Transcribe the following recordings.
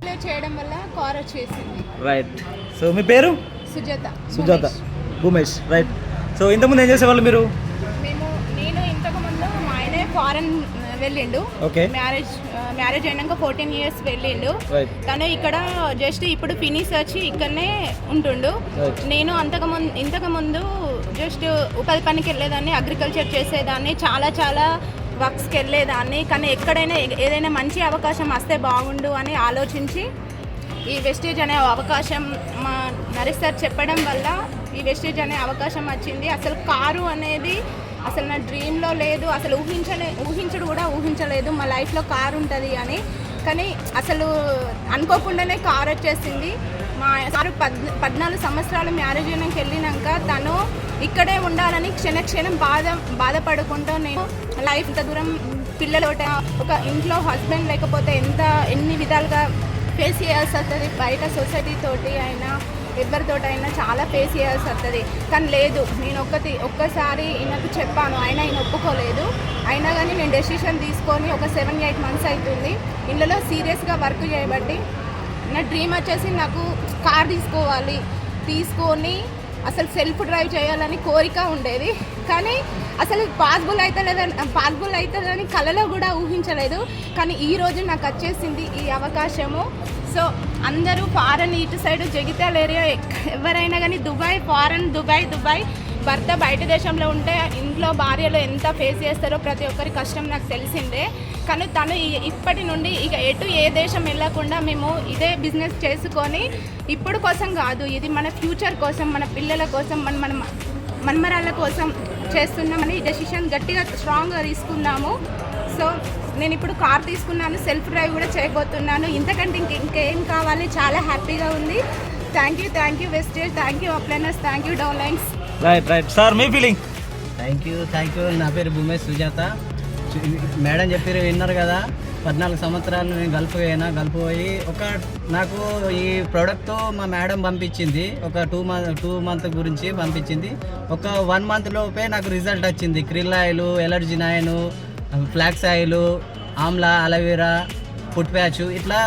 Display చేయడం వల్ల car వచ్చేసింది. రైట్. సో మీ పేరు? సుజాత భూమేష్. రైట్. సో ఇంతకుముందు ఏం చేసేవాళ్ళు మీరు? నేను ఇంతకుముందు మా ఆయనే ఫారెన్ వెళ్ళిండు. ఓకే. మ్యారేజ్ అయినాక 14 years వెళ్ళిండు. తను ఇక్కడ జస్ట్ ఇప్పుడు ఫినిష్ వచ్చి ఇక్కడనే ఉంటుండు. నేను ఇంతకుముందు జస్ట్ ఉపాధి పనికి వెళ్ళేదాన్ని, అగ్రికల్చర్ చేసేదాన్ని, చాలా వర్క్స్కి వెళ్ళేదాన్ని. కానీ ఎక్కడైనా ఏదైనా మంచి అవకాశం వస్తే బాగుండు అని ఆలోచించి ఈ వెస్టేజ్ అనే అవకాశం మా నరేష్ సార్ చెప్పడం వల్ల ఈ వెస్టేజ్ అనే అవకాశం వచ్చింది. అసలు కారు అనేది అసలు నా డ్రీమ్లో లేదు, అసలు ఊహించడు కూడా ఊహించలేదు మా లైఫ్లో కారు ఉంటుంది అని. కానీ అసలు అనుకోకుండానే కారు వచ్చేసింది. మా సారు 14 సంవత్సరాలు మ్యారేజ్ అయినాక వెళ్ళినాక తను ఇక్కడే ఉండాలని క్షణం బాధపడుకుంటూ నేను లైఫ్ ఇంత దూరం పిల్లలతోట ఒక ఇంట్లో హస్బెండ్ లేకపోతే ఎన్ని విధాలుగా ఫేస్ చేయాల్సి వస్తుంది. బయట సొసైటీ తోటి అయినా ఎవరితోటైనా చాలా ఫేస్ చేయాల్సి వస్తుంది. కానీ లేదు, నేను ఒక్కసారి ఈయనకు చెప్పాను, ఈయన ఒప్పుకోలేదు. అయినా కానీ నేను డెసిషన్ తీసుకొని ఒక 7-8 months అవుతుంది ఇళ్ళలో సీరియస్గా వర్క్ చేయబట్టి. నా డ్రీమ్ వచ్చేసి నాకు కార్ తీసుకొని అసలు సెల్ఫ్ డ్రైవ్ చేయాలని కోరిక ఉండేది. కానీ అసలు పాసిబుల్ అవుతుందని కలలో కూడా ఊహించలేదు. కానీ ఈరోజు నాకు వచ్చేసింది ఈ అవకాశము. సో అందరూ ఫారెన్ ఇటు సైడ్ జగిత్యాల ఏరియా ఎవరైనా కానీ దుబాయ్ భర్త బయట దేశంలో ఉంటే ఇంట్లో భార్యలు ఎంత ఫేస్ చేస్తారో ప్రతి ఒక్కరి కష్టం నాకు తెలిసిందే. కానీ తను ఇప్పటి నుండి ఇక ఏ దేశం వెళ్ళకుండా మేము ఇదే బిజినెస్ చేసుకొని ఇప్పుడు కోసం కాదు, ఇది మన ఫ్యూచర్ కోసం, మన పిల్లల కోసం, మన మన్మరాళ్ళ కోసం చేస్తున్నామని డెసిషన్ గట్టిగా స్ట్రాంగ్గా తీసుకున్నాము. సో నేను ఇప్పుడు కార్ తీసుకున్నాను, సెల్ఫ్ డ్రైవ్ కూడా చేయబోతున్నాను. ఇంతకంటే ఇంకేం కావాలి, చాలా హ్యాపీగా ఉంది. Thank you Vestige, thank you upliners, thank you downlines. Right sir, మీ ఫీలింగ్? Thank you. నా పేరు భూమేష్ సుజాత. మేడం చెప్పారు విన్నారు కదా, 14 సంవత్సరాలు నేను గల్ఫ్ పోయి నాకు ఈ ప్రోడక్ట్ మా మేడం పంపించింది. ఒక 2 months గురించి పంపించింది. ఒక 1 month లోపే నాకు రిజల్ట్ వచ్చింది. Krill oil, allergy nine, flax oil, Amla, aloe vera, foot patch, ఇట్లా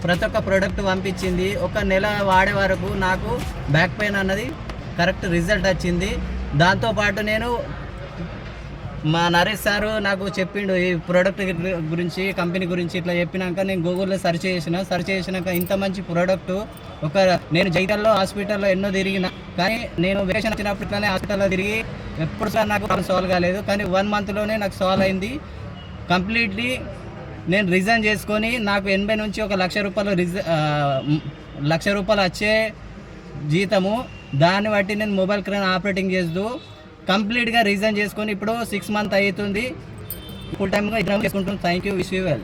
ప్రతి ఒక్క ప్రోడక్ట్ పంపించింది. ఒక నెల వాడే వరకు నాకు బ్యాక్ పెయిన్ అన్నది కరెక్ట్ రిజల్ట్ వచ్చింది. దాంతోపాటు నేను మా నరేష్ సారు నాకు చెప్పిండు ఈ ప్రోడక్ట్ గురించి, కంపెనీ గురించి. ఇట్లా చెప్పినాక నేను గూగుల్లో సెర్చ్ చేసినాక ఇంత మంచి ప్రోడక్ట్ నేను జైతల్లో హాస్పిటల్లో ఎన్నో తిరిగిన, కానీ నేను వెకేషన్ వచ్చినప్పుడు ఇట్లానే హాస్పిటల్లో తిరిగి ఎప్పుడు సార్ నాకు సాల్వ్ కాలేదు. కానీ 1 monthలోనే నాకు సాల్వ్ అయింది కంప్లీట్లీ. నేను రిజైన్ చేసుకొని నాకు 80 నుంచి 1,00,000 రూపాయలు వచ్చే జీతము. దాన్ని బట్టి నేను మొబైల్ క్రేన్ ఆపరేటింగ్ చేస్తూ కంప్లీట్గా రిజైన్ చేసుకొని ఇప్పుడు 6 months అవుతుంది. ఫుల్ టైమ్గా ఇద్దరం చేసుకుంటున్నాం. Thank you, wish you well.